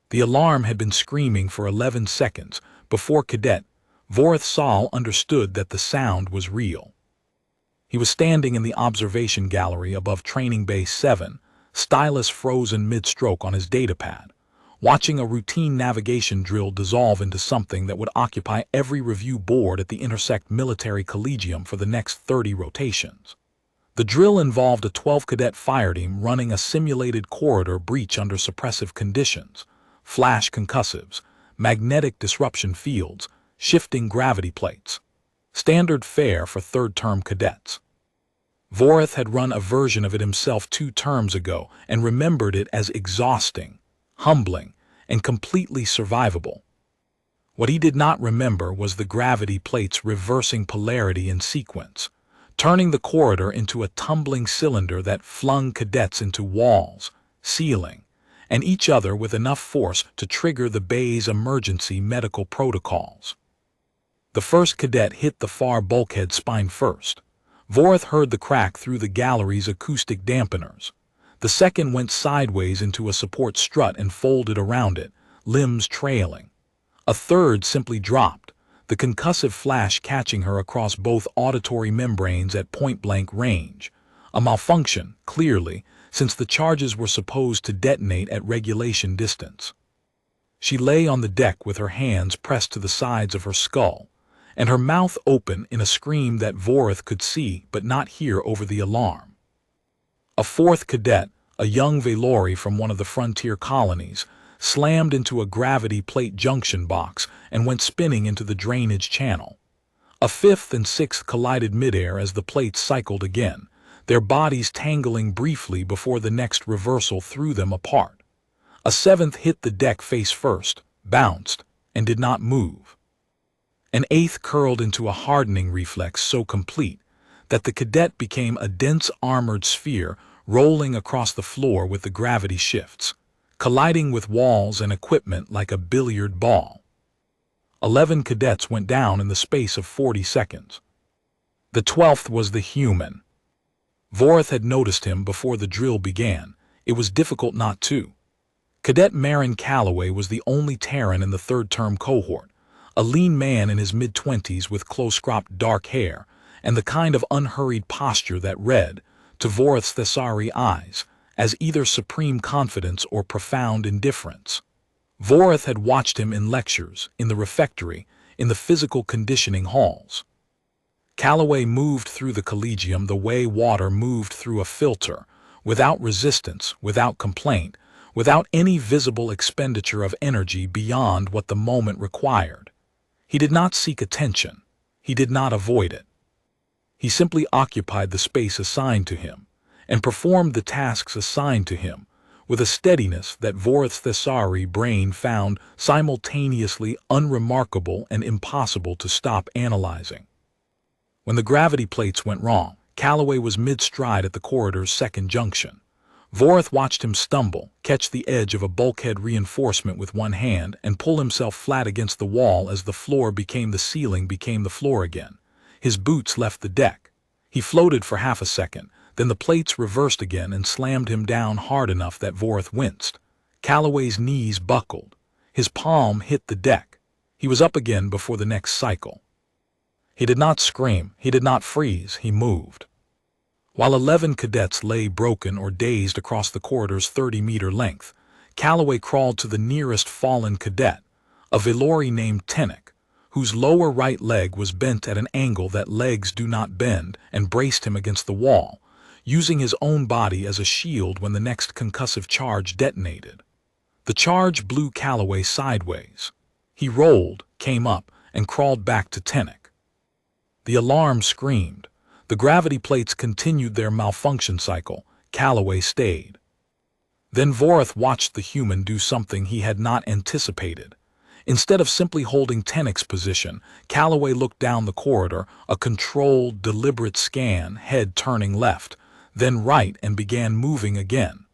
The alarm had been screaming for 11 seconds before Cadet Vorth understood that the sound was real. He was standing in the observation gallery above Training Base 7, stylus frozen mid-stroke on his datapad, watching a routine navigation drill dissolve into something that would occupy every review board at the Intersect Military Collegium for the next 30 rotations. The drill involved a 12-cadet fire team running a simulated corridor breach under suppressive conditions, flash concussives, magnetic disruption fields, shifting gravity plates. Standard fare for third-term cadets. Vorth had run a version of it himself 2 terms ago and remembered it as exhausting, humbling, and completely survivable. What he did not remember was the gravity plates reversing polarity in sequence, turning the corridor into a tumbling cylinder that flung cadets into walls, ceiling, and each other with enough force to trigger the bay's emergency medical protocols. The first cadet hit the far bulkhead spine first. Vorth heard the crack through the gallery's acoustic dampeners. The second went sideways into a support strut and folded around it, limbs trailing. A third simply dropped, the concussive flash catching her across both auditory membranes at point-blank range. A malfunction, clearly, since the charges were supposed to detonate at regulation distance. She lay on the deck with her hands pressed to the sides of her skull, and her mouth open in a scream that Vorth could see but not hear over the alarm. A fourth cadet, a young Valori from one of the frontier colonies, slammed into a gravity plate junction box and went spinning into the drainage channel. A fifth and sixth collided midair as the plates cycled again, their bodies tangling briefly before the next reversal threw them apart. A seventh hit the deck face first, bounced, and did not move. An eighth curled into a hardening reflex so complete that the cadet became a dense armored sphere rolling across the floor with the gravity shifts, colliding with walls and equipment like a billiard ball. 11 cadets went down in the space of 40 seconds. The 12th was the human. Vorth had noticed him before the drill began. It was difficult not to. Cadet Marin Calloway was the only Terran in the third-term cohort, a lean man in his mid-20s with close-cropped dark hair and the kind of unhurried posture that read, to Vorth's Thessari eyes, as either supreme confidence or profound indifference. Vorth had watched him in lectures, in the refectory, in the physical conditioning halls. Calloway moved through the collegium the way water moved through a filter, without resistance, without complaint, without any visible expenditure of energy beyond what the moment required. He did not seek attention. He did not avoid it. He simply occupied the space assigned to him, and performed the tasks assigned to him, with a steadiness that Vorth's Thessari brain found simultaneously unremarkable and impossible to stop analyzing. When the gravity plates went wrong, Calloway was mid-stride at the corridor's second junction. Vorth watched him stumble, catch the edge of a bulkhead reinforcement with one hand, and pull himself flat against the wall as the floor became the ceiling became the floor again. His boots left the deck. He floated for half a second, then the plates reversed again and slammed him down hard enough that Vorth winced. Calloway's knees buckled. His palm hit the deck. He was up again before the next cycle. He did not scream. He did not freeze. He moved. While 11 cadets lay broken or dazed across the corridor's 30-meter length, Calloway crawled to the nearest fallen cadet, a Valori named Tenek, whose lower right leg was bent at an angle that legs do not bend, and braced him against the wall, using his own body as a shield when the next concussive charge detonated. The charge blew Calloway sideways. He rolled, came up, and crawled back to Tenek. The alarm screamed. The gravity plates continued their malfunction cycle. Calloway stayed. Then Vorth watched the human do something he had not anticipated. Instead of simply holding Tenek's position, Calloway looked down the corridor, a controlled, deliberate scan, head turning left, then right, and began moving again.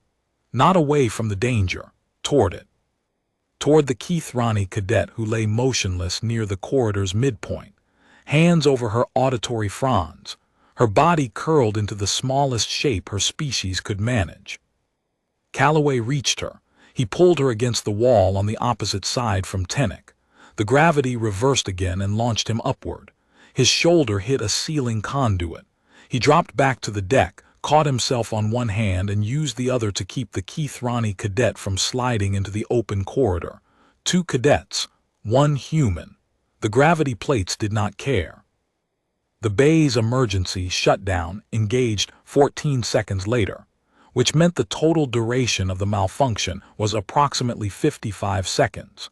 Not away from the danger, toward it. Toward the Keithrani cadet who lay motionless near the corridor's midpoint, hands over her auditory fronds, her body curled into the smallest shape her species could manage. Calloway reached her. He pulled her against the wall on the opposite side from Tenek. The gravity reversed again and launched him upward. His shoulder hit a ceiling conduit. He dropped back to the deck, caught himself on one hand and used the other to keep the Keithrani cadet from sliding into the open corridor. 2 cadets, 1 human. The gravity plates did not care. The bay's emergency shutdown engaged 14 seconds later, which meant the total duration of the malfunction was approximately 55 seconds.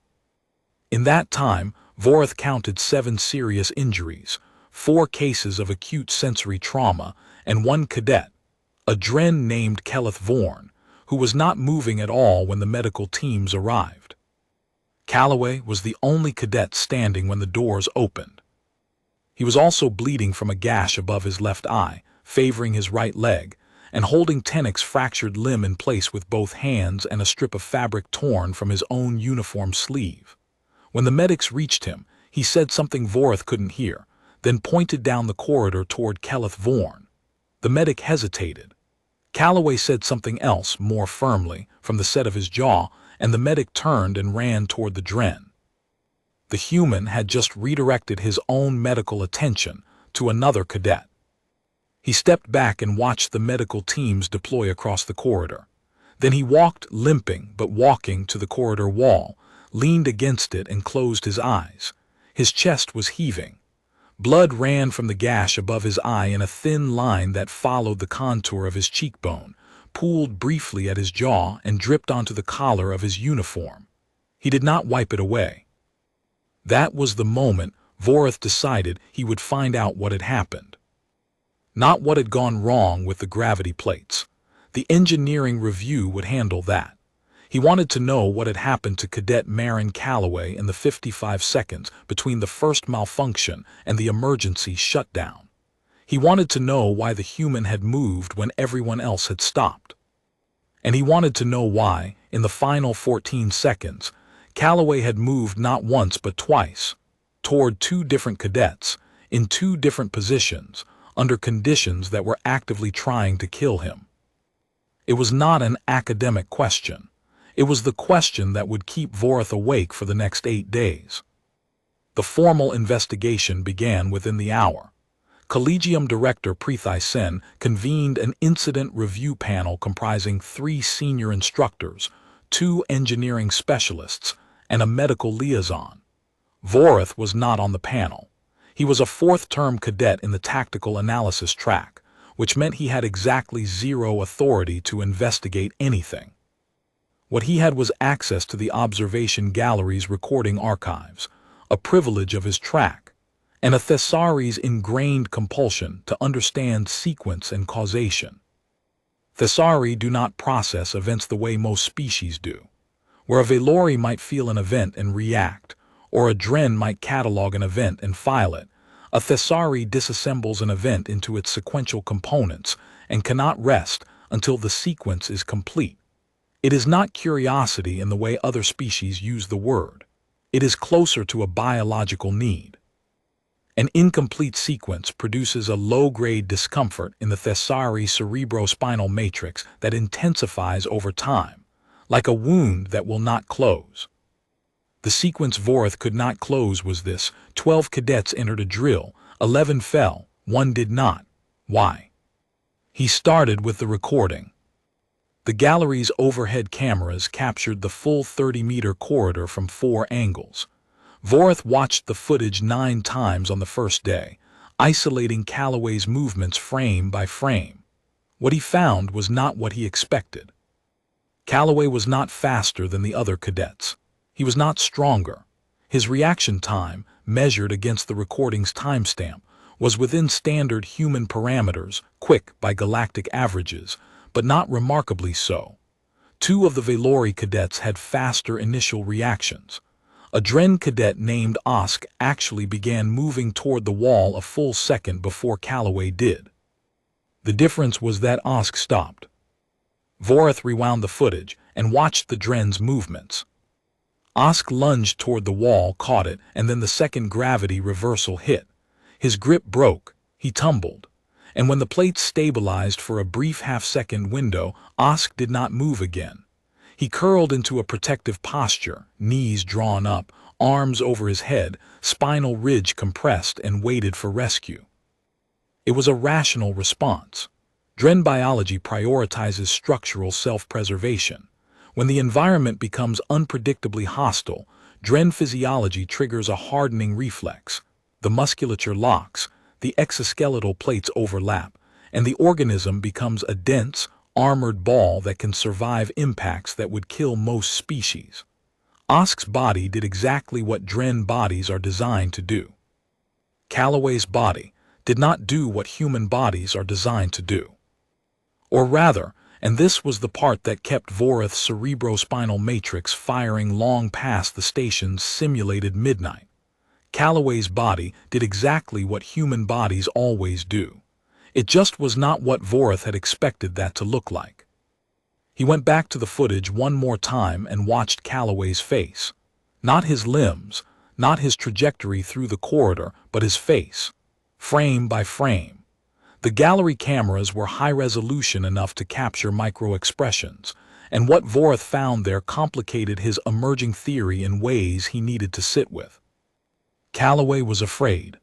In that time, Vorth counted 7 serious injuries, 4 cases of acute sensory trauma, and 1 cadet, a Dren named Kelleth Vorn, who was not moving at all when the medical teams arrived. Calloway was the only cadet standing when the doors opened. He was also bleeding from a gash above his left eye, favoring his right leg, and holding Tenek's fractured limb in place with both hands and a strip of fabric torn from his own uniform sleeve. When the medics reached him, he said something Vorth couldn't hear, then pointed down the corridor toward Kelleth Vorn. The medic hesitated. Calloway said something else, more firmly, from the set of his jaw, and the medic turned and ran toward the Dren. The human had just redirected his own medical attention to another cadet. He stepped back and watched the medical teams deploy across the corridor. Then he walked, limping but walking, to the corridor wall, leaned against it and closed his eyes. His chest was heaving. Blood ran from the gash above his eye in a thin line that followed the contour of his cheekbone, pooled briefly at his jaw, and dripped onto the collar of his uniform. He did not wipe it away. That was the moment Vorth decided he would find out what had happened. Not what had gone wrong with the gravity plates. The engineering review would handle that. He wanted to know what had happened to Cadet Marin Calloway in the 55 seconds between the first malfunction and the emergency shutdown. He wanted to know why the human had moved when everyone else had stopped. And he wanted to know why, in the final 14 seconds, Calloway had moved not once but twice, toward 2 different cadets, in 2 different positions, under conditions that were actively trying to kill him. It was not an academic question. It was the question that would keep Vorth awake for the next 8 days. The formal investigation began within the hour. Collegium Director Prithai Sen convened an incident review panel comprising 3 senior instructors, 2 engineering specialists, and a medical liaison. Vorth was not on the panel. He was a 4th-term cadet in the tactical analysis track, which meant he had exactly 0 authority to investigate anything. What he had was access to the observation gallery's recording archives, a privilege of his track, and a Thessari's ingrained compulsion to understand sequence and causation. Thessari do not process events the way most species do. Where a Velori might feel an event and react, or a Dren might catalog an event and file it, a Thessari disassembles an event into its sequential components and cannot rest until the sequence is complete. It is not curiosity in the way other species use the word. It is closer to a biological need. An incomplete sequence produces a low-grade discomfort in the Thessari cerebrospinal matrix that intensifies over time, like a wound that will not close. The sequence Vorth could not close was this: 12 cadets entered a drill, 11 fell, 1 did not. Why? He started with the recording. The gallery's overhead cameras captured the full 30-meter corridor from 4 angles. Vorth watched the footage 9 times on the first day, isolating Calloway's movements frame by frame. What he found was not what he expected. Calloway was not faster than the other cadets. He was not stronger. His reaction time, measured against the recording's timestamp, was within standard human parameters, quick by galactic averages, but not remarkably so. 2 of the Velori cadets had faster initial reactions. A Dren cadet named Osk actually began moving toward the wall a full second before Calloway did. The difference was that Osk stopped. Vorth rewound the footage and watched the Dren's movements. Osk lunged toward the wall, caught it, and then the second gravity reversal hit. His grip broke. He tumbled. And when the plates stabilized for a brief half-second window, Osk did not move again. He curled into a protective posture, knees drawn up, arms over his head, spinal ridge compressed, and waited for rescue. It was a rational response. Dren biology prioritizes structural self-preservation. When the environment becomes unpredictably hostile, Dren physiology triggers a hardening reflex. The musculature locks, the exoskeletal plates overlap, and the organism becomes a dense, armored ball that can survive impacts that would kill most species. Osk's body did exactly what Dren bodies are designed to do. Calloway's body did not do what human bodies are designed to do. Or rather, and this was the part that kept Voreth's cerebrospinal matrix firing long past the station's simulated midnight. Calloway's body did exactly what human bodies always do. It just was not what Voreth had expected that to look like. He went back to the footage one more time and watched Calloway's face. Not his limbs, not his trajectory through the corridor, but his face, frame by frame. The gallery cameras were high-resolution enough to capture micro-expressions, and what Voreth found there complicated his emerging theory in ways he needed to sit with. Calloway was afraid.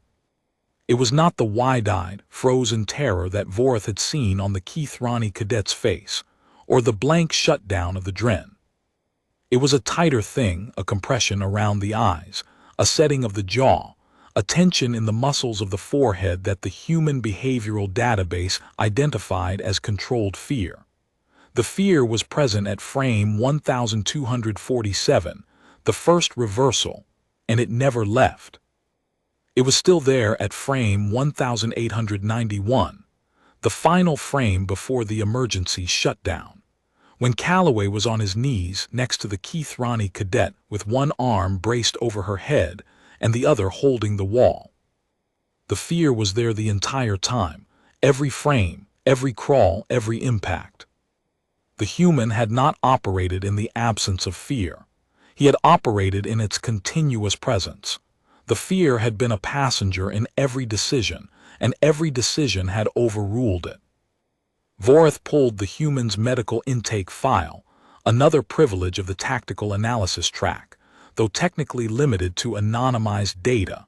It was not the wide-eyed, frozen terror that Voreth had seen on the Keithrani cadet's face, or the blank shutdown of the Dren. It was a tighter thing, a compression around the eyes, a setting of the jaw, a tension in the muscles of the forehead that the human behavioral database identified as controlled fear. The fear was present at frame 1247, the first reversal, and it never left. It was still there at frame 1891, the final frame before the emergency shutdown, when Calloway was on his knees next to the Keithrani cadet with one arm braced over her head and the other holding the wall. The fear was there the entire time, every frame, every crawl, every impact. The human had not operated in the absence of fear. He had operated in its continuous presence. The fear had been a passenger in every decision, and every decision had overruled it. Voreth pulled the human's medical intake file, another privilege of the tactical analysis track, though technically limited to anonymized data.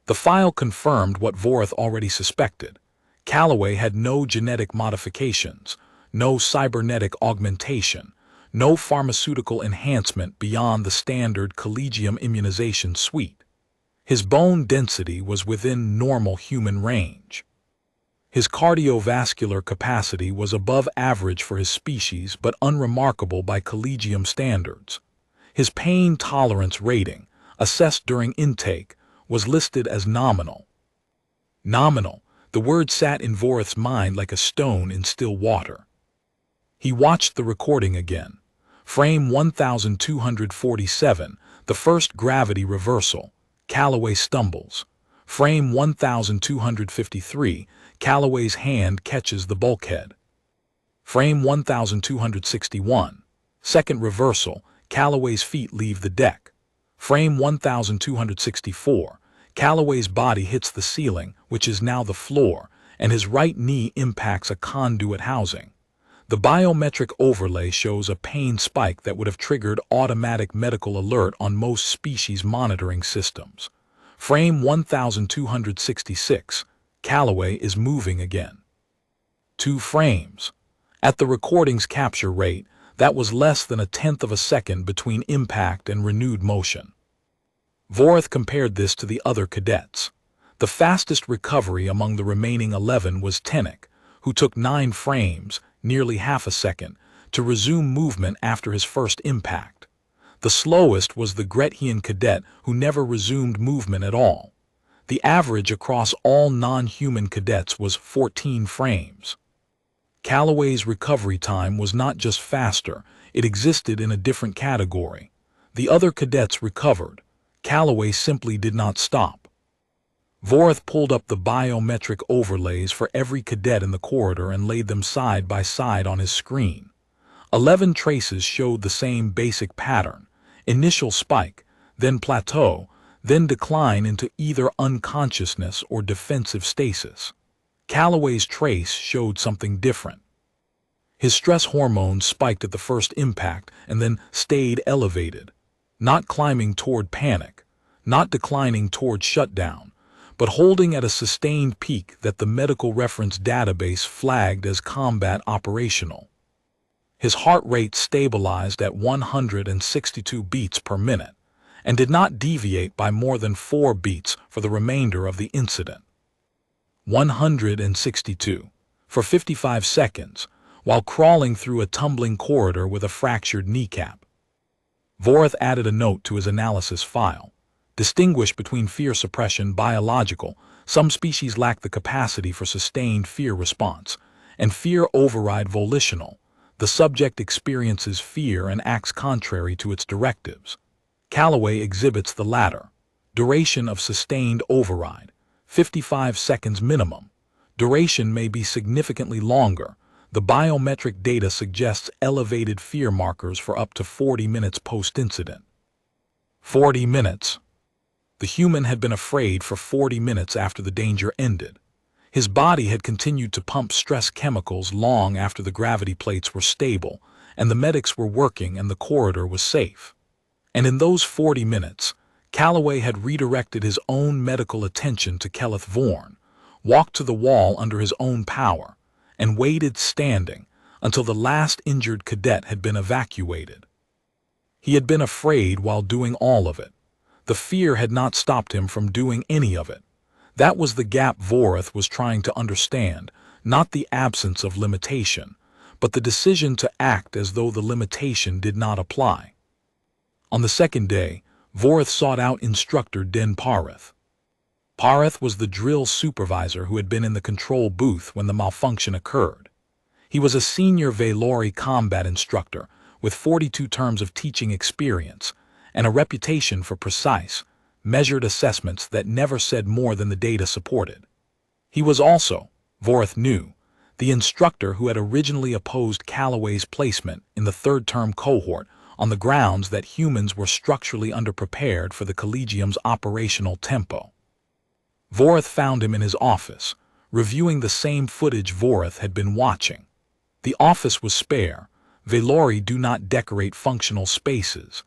The file confirmed what Voreth already suspected. Calloway had no genetic modifications, no cybernetic augmentation, no pharmaceutical enhancement beyond the standard Collegium immunization suite. His bone density was within normal human range. His cardiovascular capacity was above average for his species but unremarkable by Collegium standards. His pain tolerance rating, assessed during intake, was listed as nominal. Nominal, the word sat in Voreth's mind like a stone in still water. He watched the recording again. Frame 1247, the first gravity reversal. Calloway stumbles. Frame 1253, Calloway's hand catches the bulkhead. Frame 1261, second reversal, Calloway's feet leave the deck. Frame 1264, Calloway's body hits the ceiling, which is now the floor, and his right knee impacts a conduit housing. The biometric overlay shows a pain spike that would have triggered automatic medical alert on most species monitoring systems. Frame 1266, Calloway is moving again. 2 frames. At the recording's capture rate, that was less than 1/10 of a second between impact and renewed motion. Voreth compared this to the other cadets. The fastest recovery among the remaining 11 was Tennick, who took 9 frames, nearly half a second, to resume movement after his first impact. The slowest was the Grethian cadet, who never resumed movement at all. The average across all non-human cadets was 14 frames. Calloway's recovery time was not just faster, it existed in a different category. The other cadets recovered. Calloway simply did not stop. Voreth pulled up the biometric overlays for every cadet in the corridor and laid them side by side on his screen. 11 traces showed the same basic pattern: initial spike, then plateau, then decline into either unconsciousness or defensive stasis. Calloway's trace showed something different. His stress hormones spiked at the first impact and then stayed elevated, not climbing toward panic, not declining toward shutdown, but holding at a sustained peak that the medical reference database flagged as combat operational. His heart rate stabilized at 162 beats per minute and did not deviate by more than 4 beats for the remainder of the incident. 162 for 55 seconds while crawling through a tumbling corridor with a fractured kneecap. Vorath added a note to his analysis file. Distinguish between fear suppression biological, some species lack the capacity for sustained fear response, and fear override volitional. The subject experiences fear and acts contrary to its directives. Callaway exhibits the latter. Duration of sustained override, 55 seconds minimum. Duration may be significantly longer. The biometric data suggests elevated fear markers for up to 40 minutes post-incident. 40 minutes. The human had been afraid for 40 minutes after the danger ended. His body had continued to pump stress chemicals long after the gravity plates were stable, and the medics were working and the corridor was safe. And in those 40 minutes, Callaway had redirected his own medical attention to Kenneth Vorn, walked to the wall under his own power, and waited standing until the last injured cadet had been evacuated. He had been afraid while doing all of it. The fear had not stopped him from doing any of it. That was the gap Vorath was trying to understand, not the absence of limitation, but the decision to act as though the limitation did not apply. On the second day, Vorath sought out Instructor Den Parath. Parath was the drill supervisor who had been in the control booth when the malfunction occurred. He was a senior Valori combat instructor with 42 terms of teaching experience and a reputation for precise, measured assessments that never said more than the data supported. He was also, Vorath knew, the instructor who had originally opposed Callaway's placement in the third-term cohort on the grounds that humans were structurally underprepared for the Collegium's operational tempo. Vorath found him in his office, reviewing the same footage Vorath had been watching. The office was spare. Valori do not decorate functional spaces,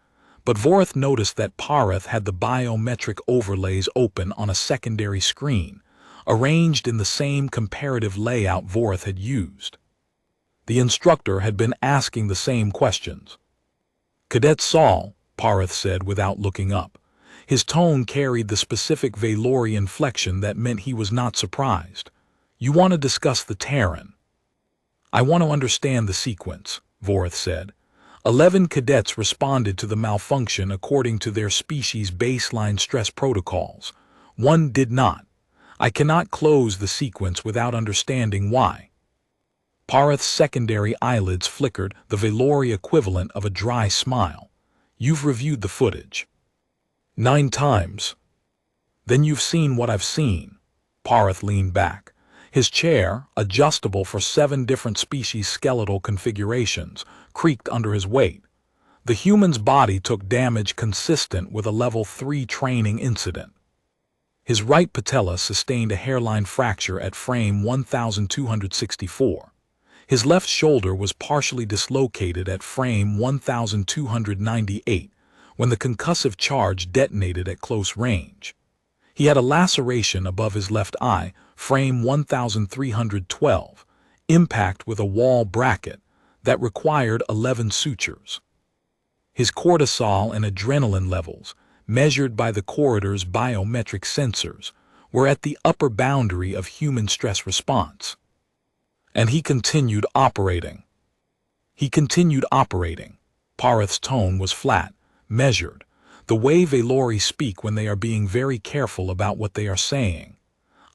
but Vorath noticed that Parath had the biometric overlays open on a secondary screen, arranged in the same comparative layout Vorath had used. The instructor had been asking the same questions. "Cadet Saul," Parath said without looking up. His tone carried the specific Valori inflection that meant he was not surprised. "You want to discuss the Terran?" "I want to understand the sequence," Vorath said. 11 cadets responded to the malfunction according to their species' baseline stress protocols. 1 did not. I cannot close the sequence without understanding why. Parath's secondary eyelids flickered, the Valori equivalent of a dry smile. "You've reviewed the footage." 9 times. "Then you've seen what I've seen." Parath leaned back. His chair, adjustable for 7 different species skeletal configurations, creaked under his weight. The human's body took damage consistent with a level 3 training incident. His right patella sustained a hairline fracture at frame 1264. His left shoulder was partially dislocated at frame 1298 when the concussive charge detonated at close range. He had a laceration above his left eye, frame 1312, impact with a wall bracket that required 11 sutures. His cortisol and adrenaline levels, measured by the corridor's biometric sensors, were at the upper boundary of human stress response. And he continued operating. Parath's tone was flat, measured, the way Valori speak when they are being very careful about what they are saying.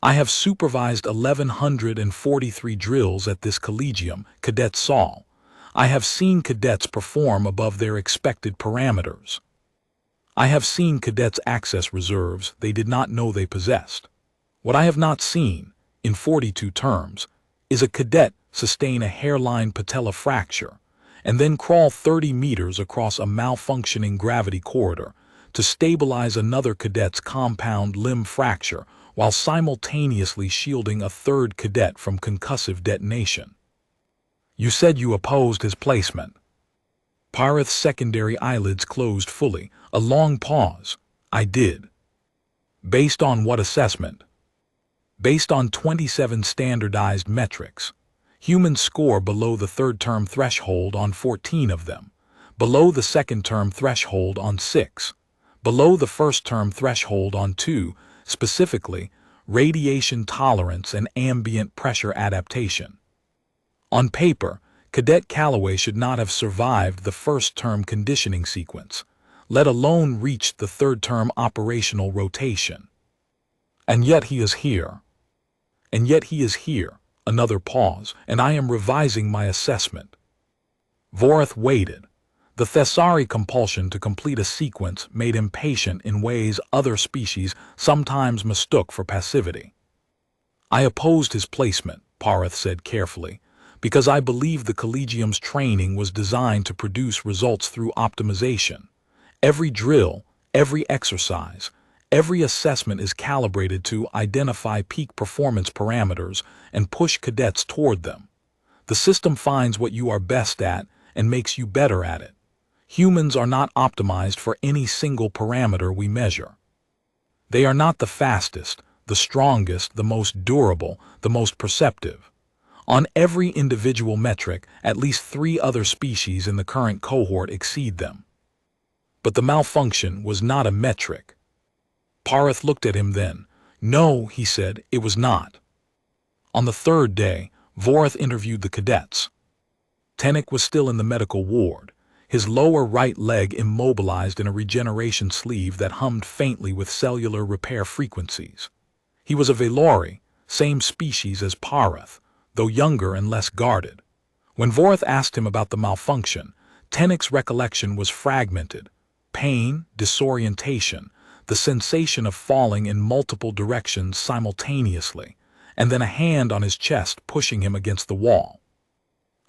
"I have supervised 1,143 drills at this Collegium, Cadet Saul. I have seen cadets perform above their expected parameters. I have seen cadets access reserves they did not know they possessed. What I have not seen, in 42 terms, is a cadet sustain a hairline patella fracture and then crawl 30 meters across a malfunctioning gravity corridor to stabilize another cadet's compound limb fracture while simultaneously shielding a third cadet from concussive detonation. You said you opposed his placement. Parith's secondary eyelids closed fully. A long pause. I did. Based on what assessment? Based on 27 standardized metrics. Humans score below the third-term threshold on 14 of them, below the second-term threshold on 6, below the first-term threshold on 2, specifically radiation tolerance and ambient pressure adaptation. On paper, Cadet Calloway should not have survived the first-term conditioning sequence, let alone reached the third-term operational rotation. And yet he is here. And yet he is here. Another pause, and I am revising my assessment. Vorth waited. The Thessari compulsion to complete a sequence made him patient in ways other species sometimes mistook for passivity. I opposed his placement, Parith said carefully, because I believe the Collegium's training was designed to produce results through optimization. Every drill, every exercise, every assessment is calibrated to identify peak performance parameters and push cadets toward them. The system finds what you are best at and makes you better at it. Humans are not optimized for any single parameter we measure. They are not the fastest, the strongest, the most durable, the most perceptive. On every individual metric, at least 3 other species in the current cohort exceed them. But the malfunction was not a metric. Parith looked at him then. No, he said, it was not. On the 3rd day, Vorth interviewed the cadets. Tenek was still in the medical ward, his lower right leg immobilized in a regeneration sleeve that hummed faintly with cellular repair frequencies. He was a Velori, same species as Parith, though younger and less guarded. When Vorth asked him about the malfunction, Tenek's recollection was fragmented. Pain, disorientation, the sensation of falling in multiple directions simultaneously, and then a hand on his chest pushing him against the wall.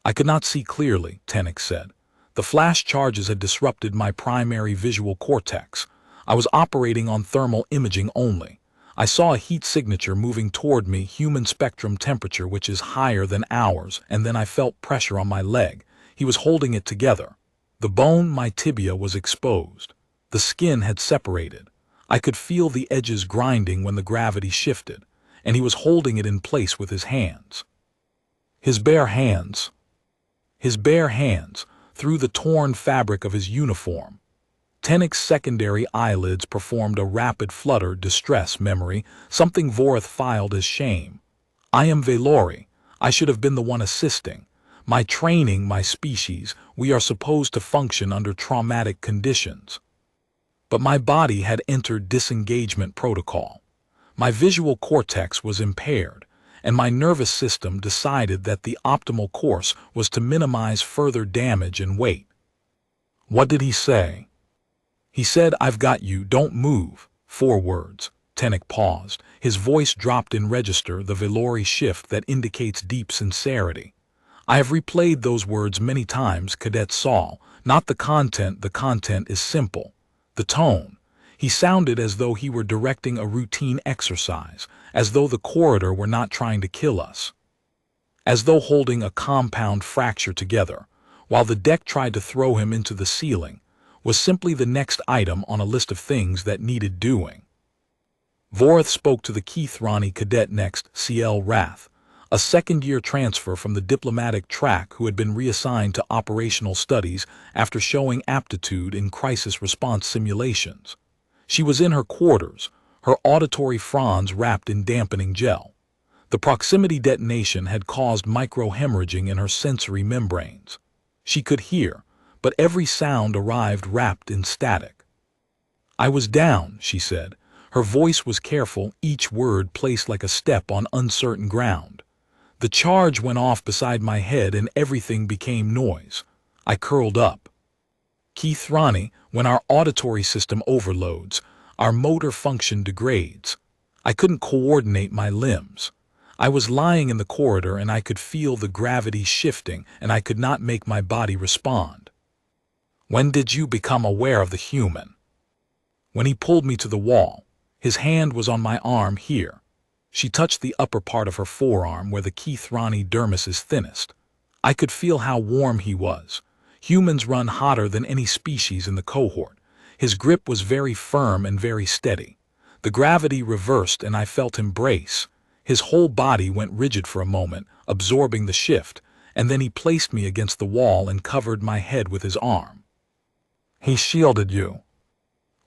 I could not see clearly, Tenek said. The flash charges had disrupted my primary visual cortex. I was operating on thermal imaging only. I saw a heat signature moving toward me, human spectrum temperature which is higher than ours, and then I felt pressure on my leg. He was holding it together. The bone, my tibia, was exposed. The skin had separated. I could feel the edges grinding when the gravity shifted, and he was holding it in place with his hands. His bare hands, through the torn fabric of his uniform. Tenek's secondary eyelids performed a rapid flutter, distress memory, something Vorth filed as shame. I am Velori. I should have been the one assisting. My training, my species, we are supposed to function under traumatic conditions. But my body had entered disengagement protocol. My visual cortex was impaired, and my nervous system decided that the optimal course was to minimize further damage and wait. What did he say? He said, I've got you, don't move. 4 words. Tenek paused. His voice dropped in register, the Velori shift that indicates deep sincerity. I have replayed those words many times, Cadet Saul. Not the content is simple. The tone. He sounded as though he were directing a routine exercise, as though the corridor were not trying to kill us. As though holding a compound fracture together, while the deck tried to throw him into the ceiling, was simply the next item on a list of things that needed doing. Vorth spoke to the Keithrani cadet next, CL Rath, a second-year transfer from the diplomatic track who had been reassigned to operational studies after showing aptitude in crisis response simulations. She was in her quarters, her auditory fronds wrapped in dampening gel. The proximity detonation had caused microhemorrhaging in her sensory membranes. She could hear, but every sound arrived wrapped in static. I was down, she said. Her voice was careful, each word placed like a step on uncertain ground. The charge went off beside my head and everything became noise. I curled up. Keithrani, when our auditory system overloads, our motor function degrades. I couldn't coordinate my limbs. I was lying in the corridor and I could feel the gravity shifting and I could not make my body respond. When did you become aware of the human? When he pulled me to the wall. His hand was on my arm here. She touched the upper part of her forearm where the Keithrani dermis is thinnest. I could feel how warm he was. Humans run hotter than any species in the cohort. His grip was very firm and very steady. The gravity reversed and I felt him brace. His whole body went rigid for a moment, absorbing the shift, and then he placed me against the wall and covered my head with his arm. He shielded you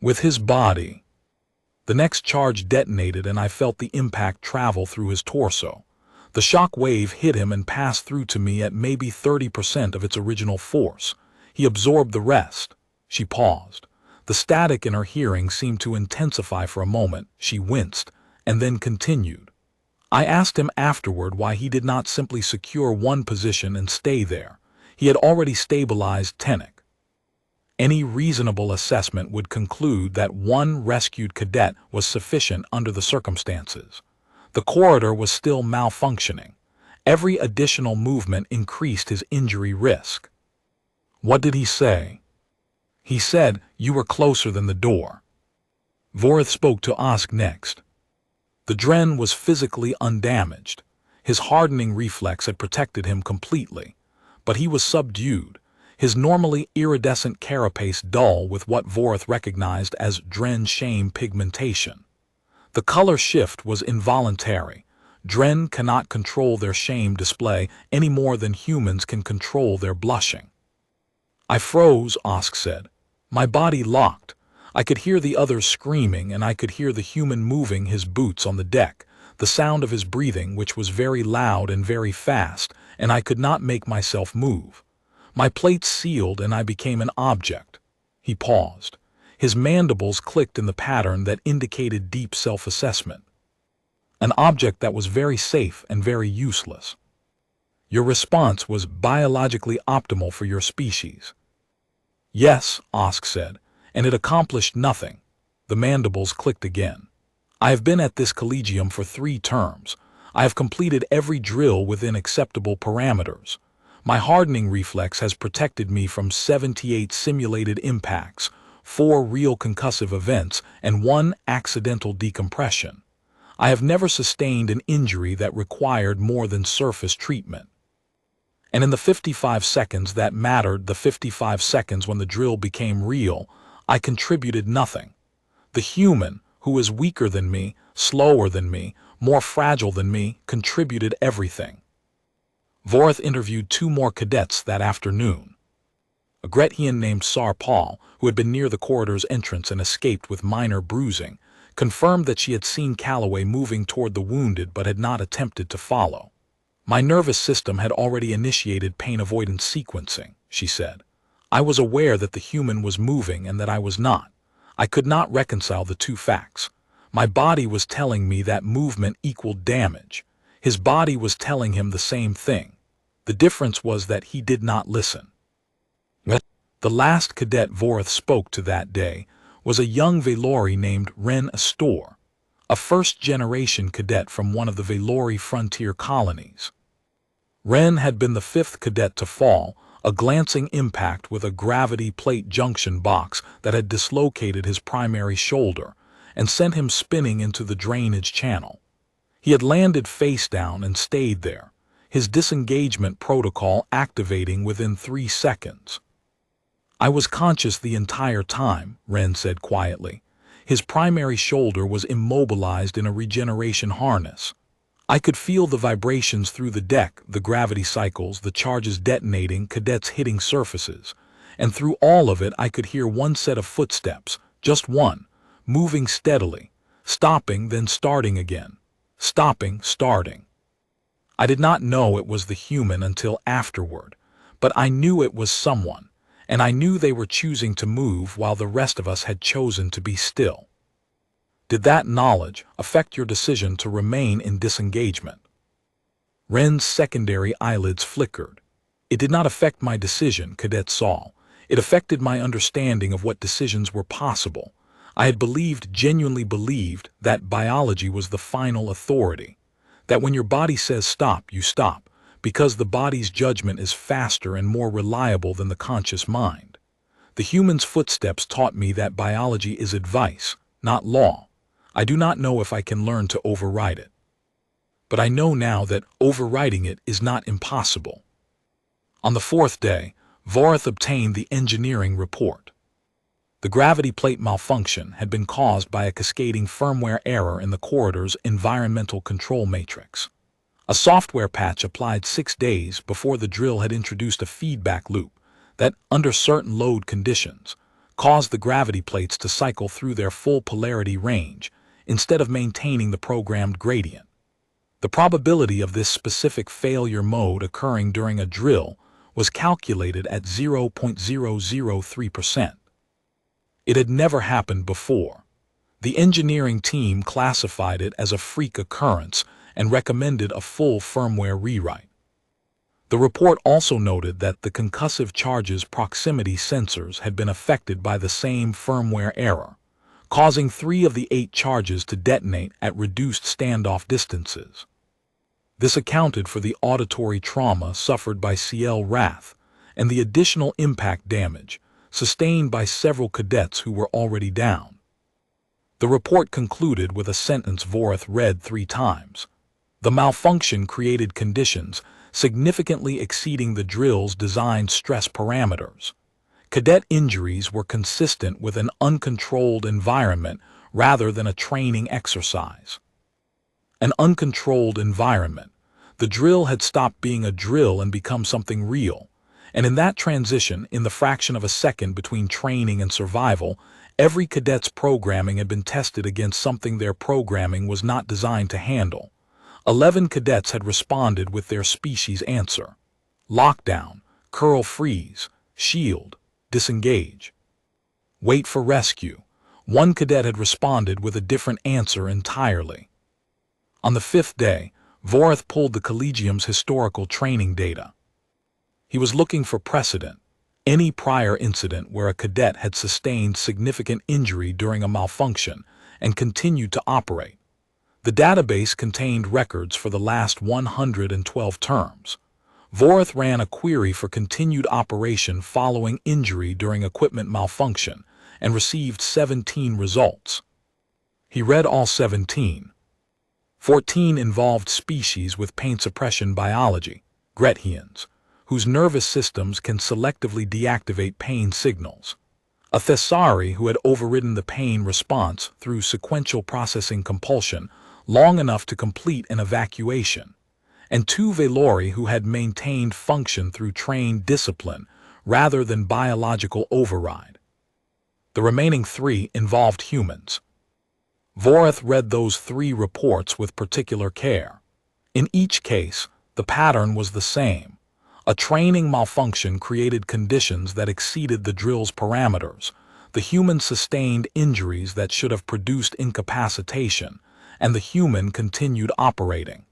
with his body. The next charge detonated and I felt the impact travel through his torso. The shock wave hit him and passed through to me at maybe 30% of its original force. He absorbed the rest. She paused. The static in her hearing seemed to intensify for a moment. She winced, and then continued. I asked him afterward why he did not simply secure one position and stay there. He had already stabilized Tenek. Any reasonable assessment would conclude that one rescued cadet was sufficient under the circumstances. The corridor was still malfunctioning. Every additional movement increased his injury risk. What did he say? He said, "You were closer than the door." Vorth spoke to Osk next. The Dren was physically undamaged. His hardening reflex had protected him completely. But he was subdued, his normally iridescent carapace dull with what Vorth recognized as Dren shame pigmentation. The color shift was involuntary. Dren cannot control their shame display any more than humans can control their blushing. I froze, Osk said. My body locked. I could hear the others screaming, and I could hear the human moving his boots on the deck, the sound of his breathing, which was very loud and very fast, and I could not make myself move. My plates sealed, and I became an object. He paused. His mandibles clicked in the pattern that indicated deep self-assessment. An object that was very safe and very useless. Your response was biologically optimal for your species. Yes, Osk said, and it accomplished nothing. The mandibles clicked again. I have been at this collegium for 3 terms. I have completed every drill within acceptable parameters. My hardening reflex has protected me from 78 simulated impacts, 4 real concussive events, and 1 accidental decompression. I have never sustained an injury that required more than surface treatment. And in the 55 seconds that mattered, the 55 seconds when the drill became real, I contributed nothing. The human, who is weaker than me, slower than me, more fragile than me, contributed everything. Vorth interviewed 2 more cadets that afternoon. A Grethian named Sar Paul, who had been near the corridor's entrance and escaped with minor bruising, confirmed that she had seen Calloway moving toward the wounded but had not attempted to follow. My nervous system had already initiated pain avoidance sequencing, she said. I was aware that the human was moving and that I was not. I could not reconcile the 2 facts. My body was telling me that movement equaled damage. His body was telling him the same thing. The difference was that he did not listen. The last cadet Vorth spoke to that day was a young Velori named Ren Astor, a first-generation cadet from one of the Velori frontier colonies. Ren had been the 5th cadet to fall, a glancing impact with a gravity plate junction box that had dislocated his primary shoulder and sent him spinning into the drainage channel. He had landed face down and stayed there, his disengagement protocol activating within 3 seconds. I was conscious the entire time, Ren said quietly. His primary shoulder was immobilized in a regeneration harness. I could feel the vibrations through the deck, the gravity cycles, the charges detonating, cadets hitting surfaces. And through all of it I could hear one set of footsteps, just one, moving steadily, stopping, then starting again. Stopping, starting. I did not know it was the human until afterward, but I knew it was someone, and I knew they were choosing to move while the rest of us had chosen to be still. Did that knowledge affect your decision to remain in disengagement? Ren's secondary eyelids flickered. It did not affect my decision, Cadet Saul. It affected my understanding of what decisions were possible. I had genuinely believed, that biology was the final authority. That when your body says stop, you stop, because the body's judgment is faster and more reliable than the conscious mind. The human's footsteps taught me that biology is advice, not law. I do not know if I can learn to override it. But I know now that overriding it is not impossible. On the fourth day, Vorath obtained the engineering report. The gravity plate malfunction had been caused by a cascading firmware error in the corridor's environmental control matrix. A software patch applied 6 days before the drill had introduced a feedback loop that, under certain load conditions, caused the gravity plates to cycle through their full polarity range instead of maintaining the programmed gradient. The probability of this specific failure mode occurring during a drill was calculated at 0.003%. It had never happened before. The engineering team classified it as a freak occurrence and recommended a full firmware rewrite. The report also noted that the concussive charge's proximity sensors had been affected by the same firmware error, causing 3 of the 8 charges to detonate at reduced standoff distances. This accounted for the auditory trauma suffered by CL Wrath and the additional impact damage sustained by several cadets who were already down. The report concluded with a sentence Vorath read 3 times. The malfunction created conditions significantly exceeding the drill's designed stress parameters. Cadet injuries were consistent with an uncontrolled environment rather than a training exercise. An uncontrolled environment. The drill had stopped being a drill and become something real. And in that transition, in the fraction of a second between training and survival, every cadet's programming had been tested against something their programming was not designed to handle. 11 cadets had responded with their species answer: lockdown, curl freeze, shield, disengage. Wait for rescue. 1 cadet had responded with a different answer entirely. On the 5th day, Vorath pulled the Collegium's historical training data. He was looking for precedent, any prior incident where a cadet had sustained significant injury during a malfunction and continued to operate. The database contained records for the last 112 terms. Vorath ran a query for continued operation following injury during equipment malfunction and received 17 results. He read all 17. 14 involved species with pain suppression biology, Grethians, whose nervous systems can selectively deactivate pain signals. A Thessari who had overridden the pain response through sequential processing compulsion long enough to complete an evacuation, and 2 Velori who had maintained function through trained discipline rather than biological override. The remaining 3 involved humans. Vorath read those 3 reports with particular care. In each case, the pattern was the same. A training malfunction created conditions that exceeded the drill's parameters. The human sustained injuries that should have produced incapacitation, and the human continued operating.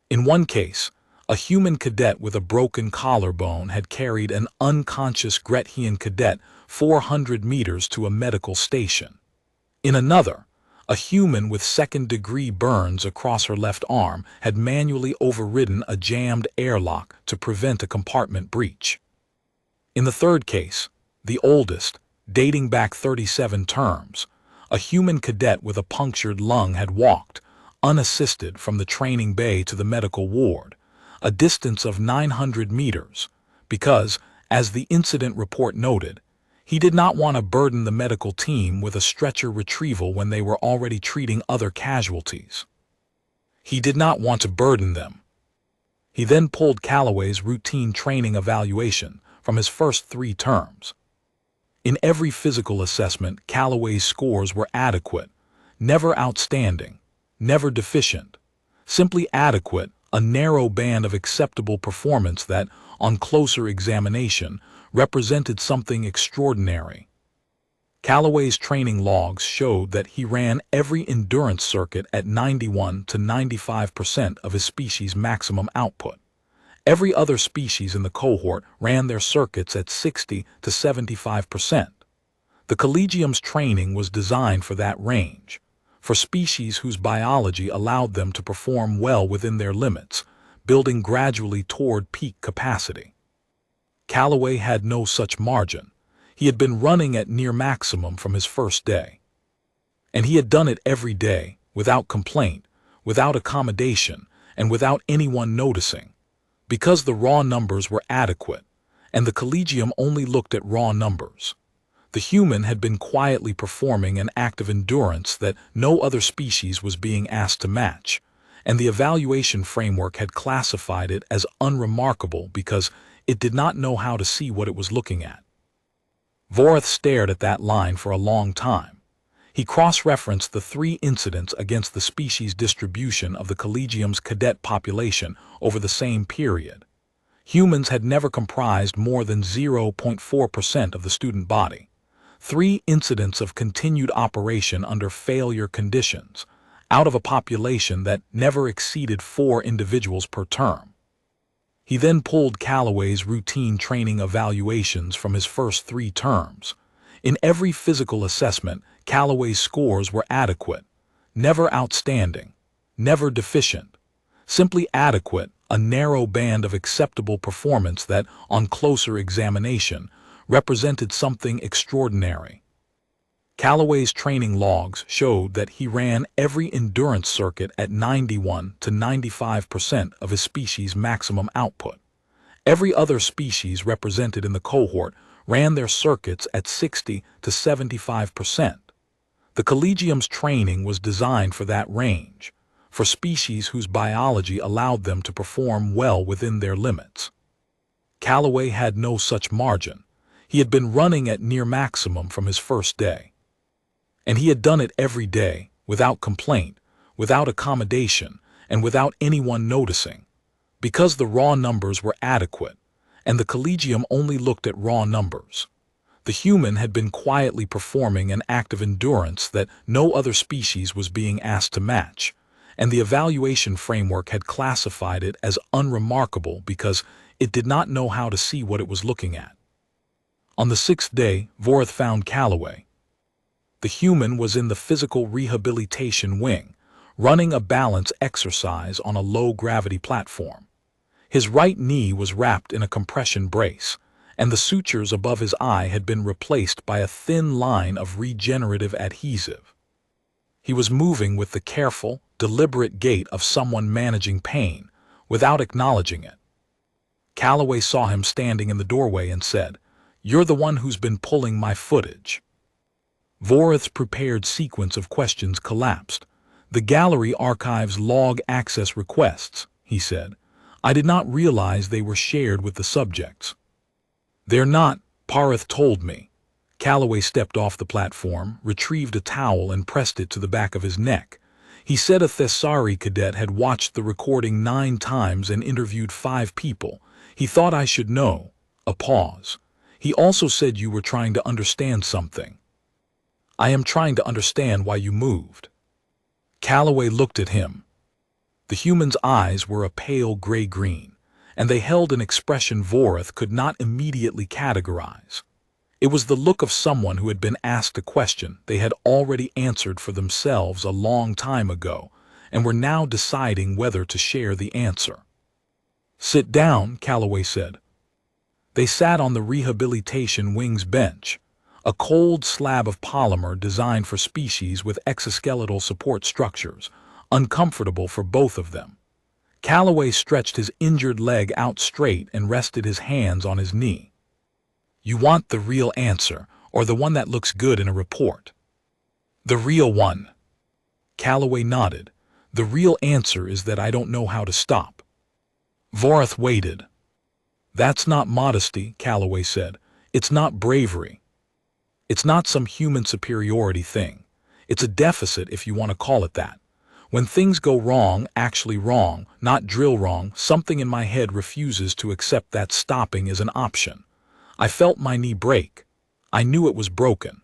In one case, a human cadet with a broken collarbone had carried an unconscious Grethian cadet 400 meters to a medical station. In another, a human with second-degree burns across her left arm had manually overridden a jammed airlock to prevent a compartment breach. In the third case, the oldest, dating back 37 terms, a human cadet with a punctured lung had walked, unassisted, from the training bay to the medical ward, a distance of 900 meters, because, as the incident report noted, he did not want to burden the medical team with a stretcher retrieval when they were already treating other casualties. He did not want to burden them. He then pulled Calloway's routine training evaluation from his first 3 terms. In every physical assessment, Calloway's scores were adequate, never outstanding, never deficient, simply adequate, a narrow band of acceptable performance that, on closer examination, represented something extraordinary. Calloway's training logs showed that he ran every endurance circuit at 91 to 95% of his species' maximum output. Every other species in the cohort ran their circuits at 60 to 75%. The Collegium's training was designed for that range, for species whose biology allowed them to perform well within their limits, building gradually toward peak capacity. Calloway had no such margin. He had been running at near maximum from his first day. And he had done it every day, without complaint, without accommodation, and without anyone noticing. because the raw numbers were adequate, and the collegium only looked at raw numbers. The human had been quietly performing an act of endurance that no other species was being asked to match, and the evaluation framework had classified it as unremarkable because it did not know how to see what it was looking at. Vorath stared at that line for a long time. He cross-referenced the 3 incidents against the species distribution of the collegium's cadet population over the same period. Humans had never comprised more than 0.4% of the student body. 3 incidents of continued operation under failure conditions, out of a population that never exceeded 4 individuals per term. He then pulled Calloway's routine training evaluations from his first 3 terms. In every physical assessment, Calloway's scores were adequate, never outstanding, never deficient, simply adequate, a narrow band of acceptable performance that, on closer examination, represented something extraordinary. Calloway's training logs showed that he ran every endurance circuit at 91 to 95% of his species' maximum output. Every other species represented in the cohort ran their circuits at 60 to 75%. The collegium's training was designed for that range, for species whose biology allowed them to perform well within their limits. Calloway had no such margin. He had been running at near maximum from his first day. And he had done it every day, without complaint, without accommodation, and without anyone noticing, because the raw numbers were adequate, and the collegium only looked at raw numbers. The human had been quietly performing an act of endurance that no other species was being asked to match, and the evaluation framework had classified it as unremarkable because it did not know how to see what it was looking at. On the 6th day, Vorath found Calloway. The human was in the physical rehabilitation wing, running a balance exercise on a low-gravity platform. His right knee was wrapped in a compression brace, and the sutures above his eye had been replaced by a thin line of regenerative adhesive. He was moving with the careful, deliberate gait of someone managing pain, without acknowledging it. Calloway saw him standing in the doorway and said, "You're the one who's been pulling my footage." Vorath's prepared sequence of questions collapsed. "The gallery archives log access requests," he said. "I did not realize they were shared with the subjects." "They're not," Parath told me. Calloway stepped off the platform, retrieved a towel and pressed it to the back of his neck. He said a Thessari cadet had watched the recording 9 times and interviewed 5 people. He thought I should know. A pause. "He also said you were trying to understand something." "I am trying to understand why you moved." Calloway looked at him. The human's eyes were a pale gray-green, and they held an expression Vorath could not immediately categorize. It was the look of someone who had been asked a question they had already answered for themselves a long time ago, and were now deciding whether to share the answer. "Sit down," Calloway said. They sat on the rehabilitation wing's bench, a cold slab of polymer designed for species with exoskeletal support structures, uncomfortable for both of them. Calloway stretched his injured leg out straight and rested his hands on his knee. "You want the real answer, or the one that looks good in a report?" "The real one." Calloway nodded. "The real answer is that I don't know how to stop." Vorath waited. "That's not modesty," Calloway said. "It's not bravery. It's not some human superiority thing. It's a deficit, if you want to call it that. When things go wrong, actually wrong, not drill wrong, something in my head refuses to accept that stopping is an option. I felt my knee break. I knew it was broken.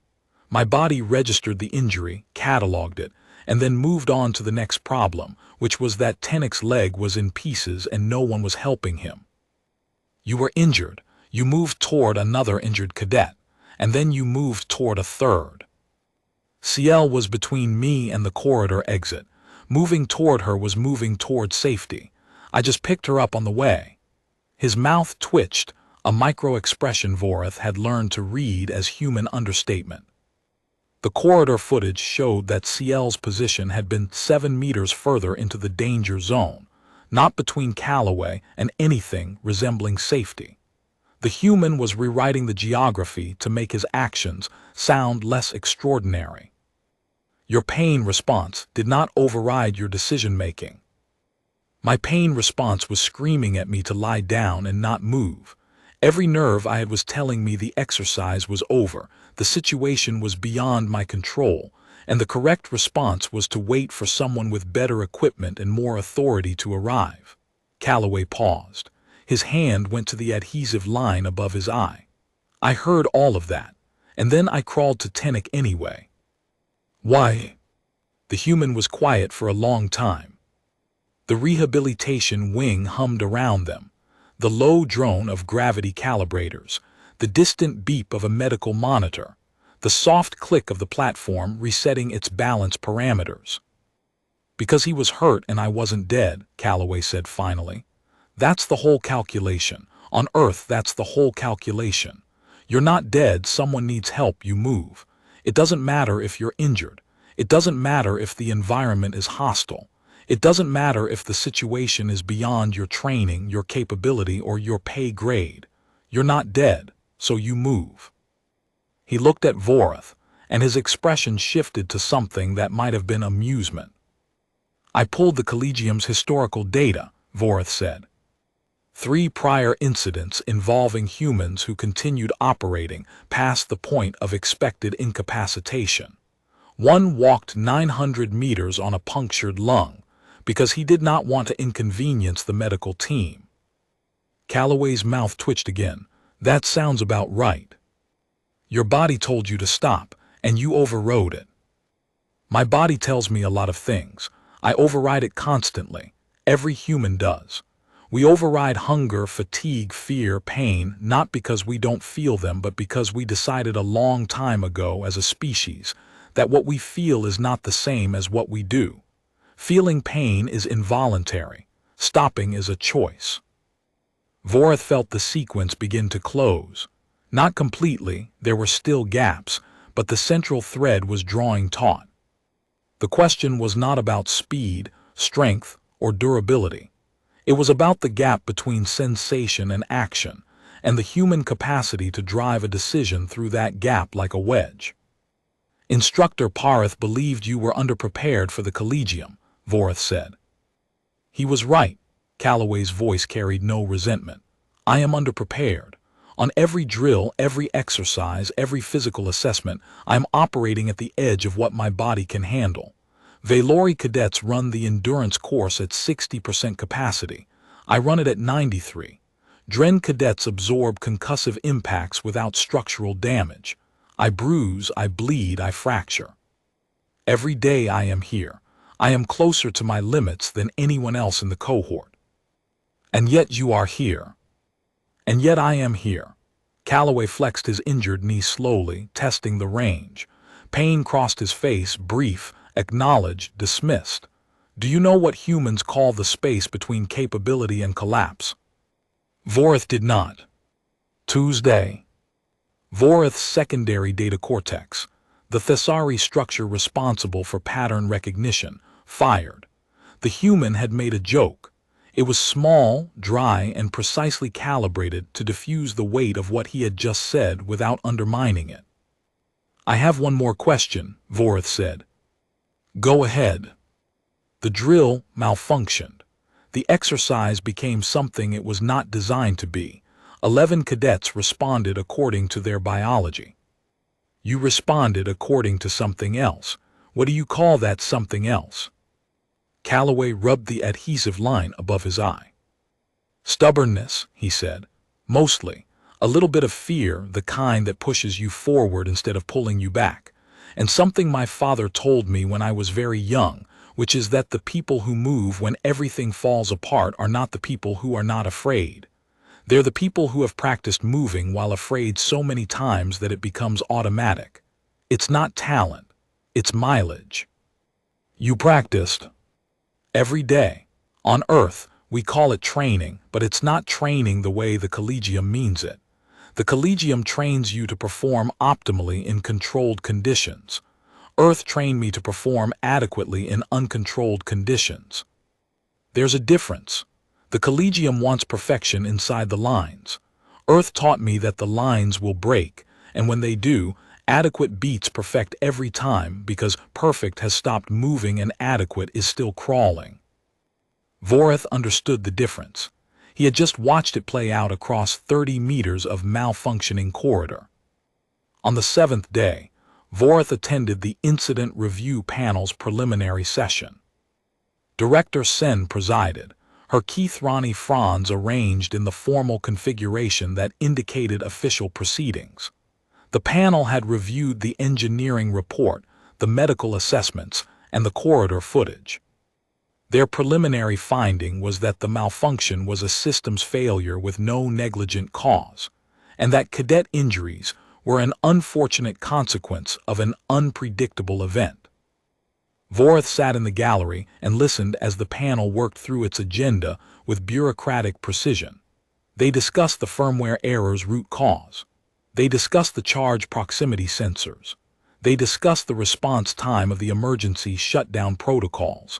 My body registered the injury, cataloged it, and then moved on to the next problem, which was that Tennick's leg was in pieces and no one was helping him. You were injured. You moved toward another injured cadet, and then you moved toward a third. Ciel was between me and the corridor exit. Moving toward her was moving toward safety. I just picked her up on the way." His mouth twitched, a micro-expression Vorath had learned to read as human understatement. The corridor footage showed that Ciel's position had been 7 meters further into the danger zone, not between Calloway and anything resembling safety. The human was rewriting the geography to make his actions sound less extraordinary. Your pain response did not override your decision-making. My pain response was screaming at me to lie down and not move. Every nerve I had was telling me the exercise was over, the situation was beyond my control, and the correct response was to wait for someone with better equipment and more authority to arrive. Calloway paused. His hand went to the adhesive line above his eye. I heard all of that, and then I crawled to Tennick anyway. Why? The human was quiet for a long time. The rehabilitation wing hummed around them, the low drone of gravity calibrators, the distant beep of a medical monitor, the soft click of the platform resetting its balance parameters. Because he was hurt and I wasn't dead, Calloway said finally. That's the whole calculation. On Earth, that's the whole calculation. You're not dead, someone needs help, you move. It doesn't matter if you're injured. It doesn't matter if the environment is hostile. It doesn't matter if the situation is beyond your training, your capability, or your pay grade. You're not dead, so you move. He looked at Vorath, and his expression shifted to something that might have been amusement. I pulled the Collegium's historical data, Vorath said. 3 prior incidents involving humans who continued operating past the point of expected incapacitation. One walked 900 meters on a punctured lung, because he did not want to inconvenience the medical team. Calloway's mouth twitched again. That sounds about right. Your body told you to stop, and you overrode it. My body tells me a lot of things. I override it constantly. Every human does. We override hunger, fatigue, fear, pain, not because we don't feel them, but because we decided a long time ago as a species that what we feel is not the same as what we do. Feeling pain is involuntary. Stopping is a choice. Vorath felt the sequence begin to close. Not completely, there were still gaps, but the central thread was drawing taut. The question was not about speed, strength, or durability. It was about the gap between sensation and action, and the human capacity to drive a decision through that gap like a wedge. Instructor Parith believed you were underprepared for the Collegium, Vorath said. He was right. Calloway's voice carried no resentment. I am underprepared. On every drill, every exercise, every physical assessment, I am operating at the edge of what my body can handle. Valori cadets run the endurance course at 60% capacity. I run it at 93. Dren cadets absorb concussive impacts without structural damage. I bruise, I bleed, I fracture. Every day I am here. I am closer to my limits than anyone else in the cohort. And yet you are here. And yet I am here. Calloway flexed his injured knee slowly, testing the range. Pain crossed his face, brief, acknowledged, dismissed. Do you know what humans call the space between capability and collapse? Vorath did not. Tuesday. Vorath's secondary data cortex, the Thesari structure responsible for pattern recognition, fired. The human had made a joke. It was small, dry, and precisely calibrated to diffuse the weight of what he had just said without undermining it. I have one more question, Vorath said. Go ahead. The drill malfunctioned. The exercise became something it was not designed to be. 11 cadets responded according to their biology. You responded according to something else. What do you call that something else? Calloway rubbed the adhesive line above his eye. Stubbornness, he said. Mostly. A little bit of fear, the kind that pushes you forward instead of pulling you back. And something my father told me when I was very young, which is that the people who move when everything falls apart are not the people who are not afraid. They're the people who have practiced moving while afraid so many times that it becomes automatic. It's not talent. It's mileage. You practiced. Every day. On Earth, we call it training, but it's not training the way the Collegium means it. The Collegium trains you to perform optimally in controlled conditions. Earth trained me to perform adequately in uncontrolled conditions. There's a difference. The Collegium wants perfection inside the lines. Earth taught me that the lines will break, and when they do, adequate beats perfect every time because perfect has stopped moving and adequate is still crawling. Voreth understood the difference. He had just watched it play out across 30 meters of malfunctioning corridor. On the 7th day, Voreth attended the Incident Review Panel's preliminary session. Director Sen presided, her Keithrani fronds arranged in the formal configuration that indicated official proceedings. The panel had reviewed the engineering report, the medical assessments, and the corridor footage. Their preliminary finding was that the malfunction was a systems failure with no negligent cause, and that cadet injuries were an unfortunate consequence of an unpredictable event. Voreth sat in the gallery and listened as the panel worked through its agenda with bureaucratic precision. They discussed the firmware error's root cause. They discussed the charge proximity sensors. They discussed the response time of the emergency shutdown protocols,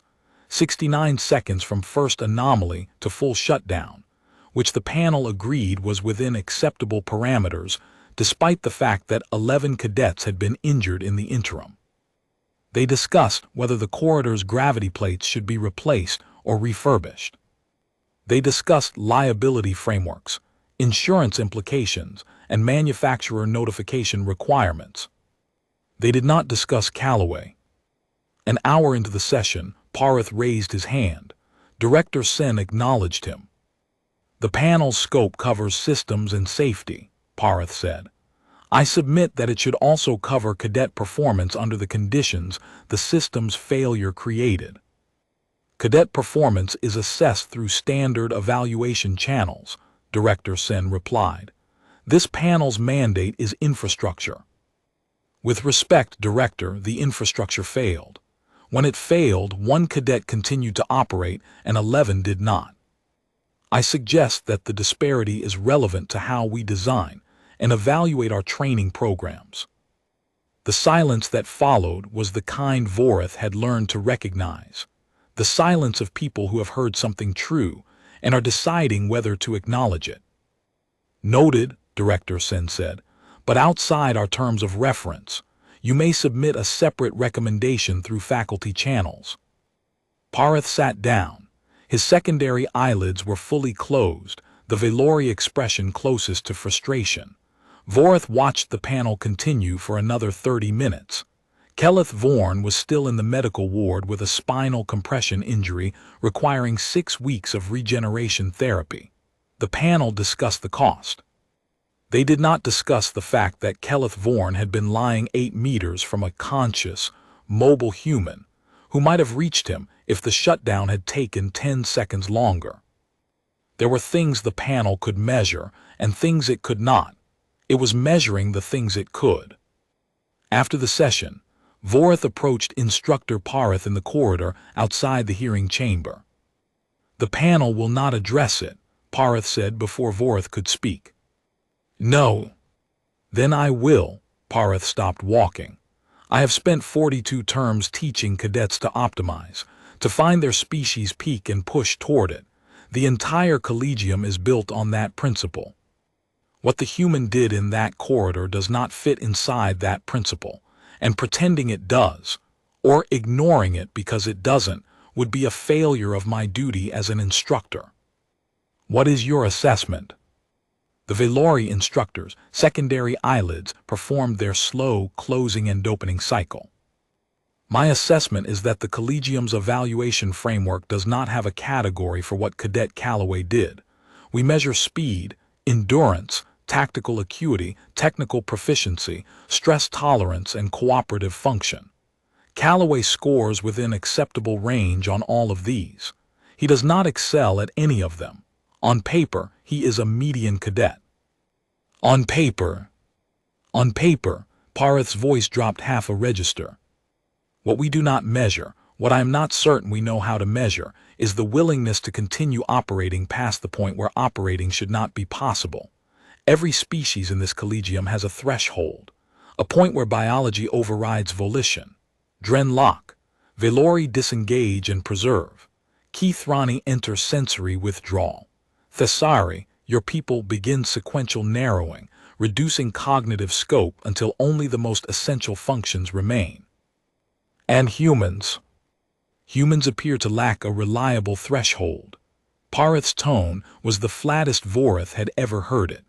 69 seconds from first anomaly to full shutdown, which the panel agreed was within acceptable parameters despite the fact that 11 cadets had been injured in the interim. They discussed whether the corridor's gravity plates should be replaced or refurbished. They discussed liability frameworks, insurance implications, and manufacturer notification requirements. They did not discuss Callaway. An hour into the session, Parith raised his hand. Director Sen acknowledged him. "The panel's scope covers systems and safety," Parith said. "I submit that it should also cover cadet performance under the conditions the system's failure created." "Cadet performance is assessed through standard evaluation channels," Director Sen replied. "This panel's mandate is infrastructure." "With respect, Director, the infrastructure failed. When it failed, 1 cadet continued to operate and 11 did not. I suggest that the disparity is relevant to how we design and evaluate our training programs." The silence that followed was the kind Voreth had learned to recognize. The silence of people who have heard something true and are deciding whether to acknowledge it. "Noted," Director Sen said, "but outside our terms of reference, you may submit a separate recommendation through faculty channels." Parith sat down. His secondary eyelids were fully closed, the Velori expression closest to frustration. Voreth watched the panel continue for another 30 minutes. Kelleth Vorn was still in the medical ward with a spinal compression injury requiring 6 weeks of regeneration therapy. The panel discussed the cost. They did not discuss the fact that Kelleth Vorn had been lying 8 meters from a conscious, mobile human who might have reached him if the shutdown had taken 10 seconds longer. There were things the panel could measure and things it could not. It was measuring the things it could. After the session, Voreth approached Instructor Parith in the corridor outside the hearing chamber. "The panel will not address it," Parith said before Voreth could speak. "No." "Then I will." Parith stopped walking. "I have spent 42 terms teaching cadets to optimize, to find their species peak and push toward it. The entire Collegium is built on that principle. What the human did in that corridor does not fit inside that principle, and pretending it does, or ignoring it because it doesn't, would be a failure of my duty as an instructor." "What is your assessment?" The Velori instructors' secondary eyelids performed their slow closing and opening cycle. "My assessment is that the Collegium's evaluation framework does not have a category for what Cadet Callaway did. We measure speed, endurance, tactical acuity, technical proficiency, stress tolerance, and cooperative function. Callaway scores within acceptable range on all of these. He does not excel at any of them. On paper, he is a median cadet." "On paper." "On paper," Parith's voice dropped half a register. "What we do not measure, what I am not certain we know how to measure, is the willingness to continue operating past the point where operating should not be possible. Every species in this Collegium has a threshold, a point where biology overrides volition. Dren lock, Velori disengage and preserve. Keithrani enter sensory withdrawal. Thesari, your people begin sequential narrowing, reducing cognitive scope until only the most essential functions remain. And humans. Humans appear to lack a reliable threshold. Parith's tone was the flattest Vorith had ever heard it.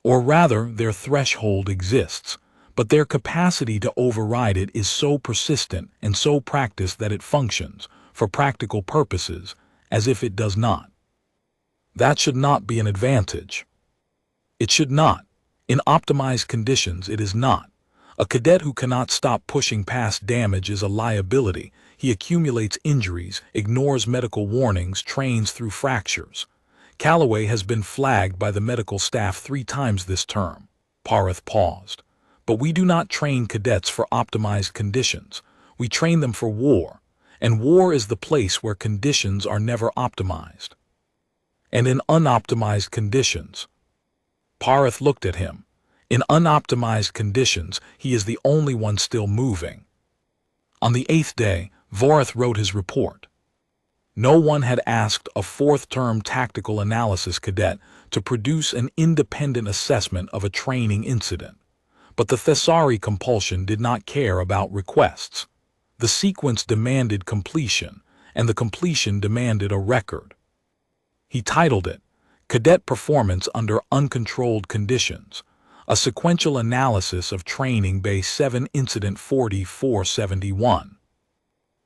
Or rather, their threshold exists, but their capacity to override it is so persistent and so practiced that it functions, for practical purposes, as if it does not. That should not be an advantage. It should not. In optimized conditions, it is not. A cadet who cannot stop pushing past damage is a liability. He accumulates injuries, ignores medical warnings, trains through fractures. Calloway has been flagged by the medical staff 3 times this term. Parith paused. But we do not train cadets for optimized conditions. We train them for war. And war is the place where conditions are never optimized. And in unoptimized conditions. Parith looked at him. In unoptimized conditions, he is the only one still moving. On the 8th day, Vorith wrote his report. No one had asked a 4th-term tactical analysis cadet to produce an independent assessment of a training incident. But the Thesari compulsion did not care about requests. The sequence demanded completion, and the completion demanded a record. He titled it, Cadet Performance Under Uncontrolled Conditions, a sequential analysis of training base 7 incident 4471.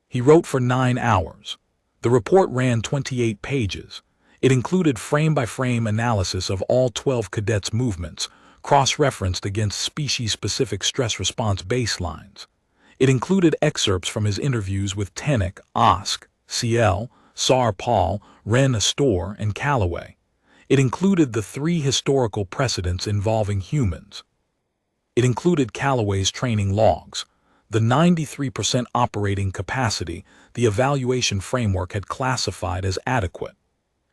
He wrote for 9 hours. The report ran 28 pages. It included frame-by-frame analysis of all 12 cadets' movements, cross-referenced against species-specific stress response baselines. It included excerpts from his interviews with Tennick, Osk, CL, Sar Paul, Ren Astor, and Calloway. It included the 3 historical precedents involving humans. It included Calloway's training logs, the 93% operating capacity the evaluation framework had classified as adequate.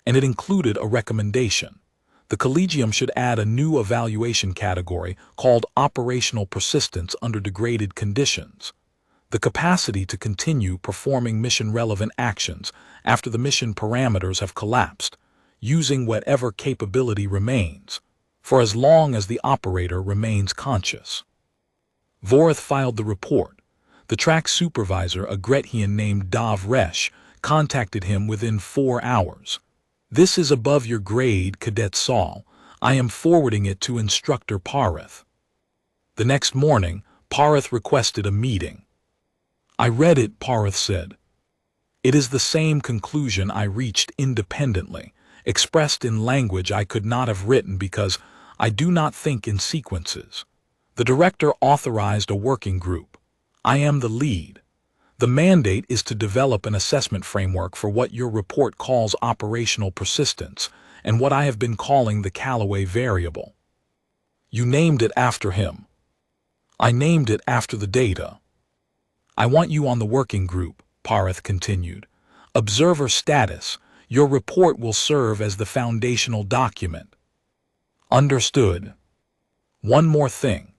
And it included a recommendation. The Collegium should add a new evaluation category called operational persistence under degraded conditions. The capacity to continue performing mission-relevant actions after the mission parameters have collapsed, using whatever capability remains, for as long as the operator remains conscious. Vorith filed the report. The track supervisor, a Grethian named Dav Resh, contacted him within 4 hours. This is above your grade, Cadet Saul. I am forwarding it to Instructor Parith. The next morning, Parith requested a meeting. I read it, Parith said. It is the same conclusion I reached independently, expressed in language I could not have written because I do not think in sequences. The director authorized a working group. I am the lead. The mandate is to develop an assessment framework for what your report calls operational persistence and what I have been calling the Calloway variable. You named it after him. I named it after the data. I want you on the working group, Parith continued. Observer status. Your report will serve as the foundational document. Understood. One more thing.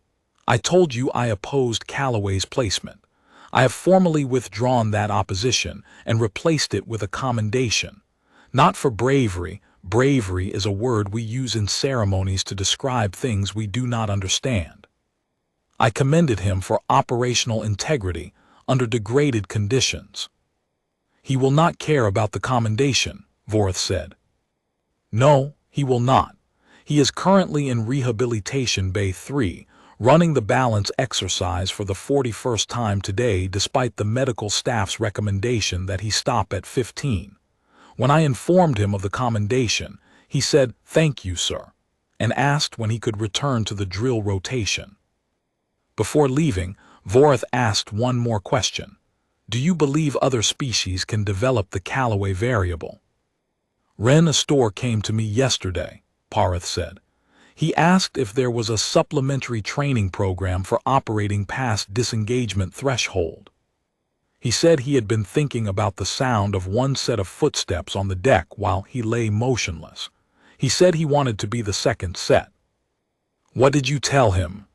I told you I opposed Calloway's placement. I have formally withdrawn that opposition and replaced it with a commendation. Not for bravery. Bravery is a word we use in ceremonies to describe things we do not understand. I commended him for operational integrity under degraded conditions. He will not care about the commendation, Vorith said. No, he will not. He is currently in Rehabilitation Bay 3, running the balance exercise for the 41st time today despite the medical staff's recommendation that he stop at 15. When I informed him of the commendation, he said, "Thank you, sir," and asked when he could return to the drill rotation. Before leaving, Vorith asked one more question. Do you believe other species can develop the Calloway variable? Ren Astor came to me yesterday, Parith said. He asked if there was a supplementary training program for operating past disengagement threshold. He said he had been thinking about the sound of one set of footsteps on the deck while he lay motionless. He said he wanted to be the second set. What did you tell him?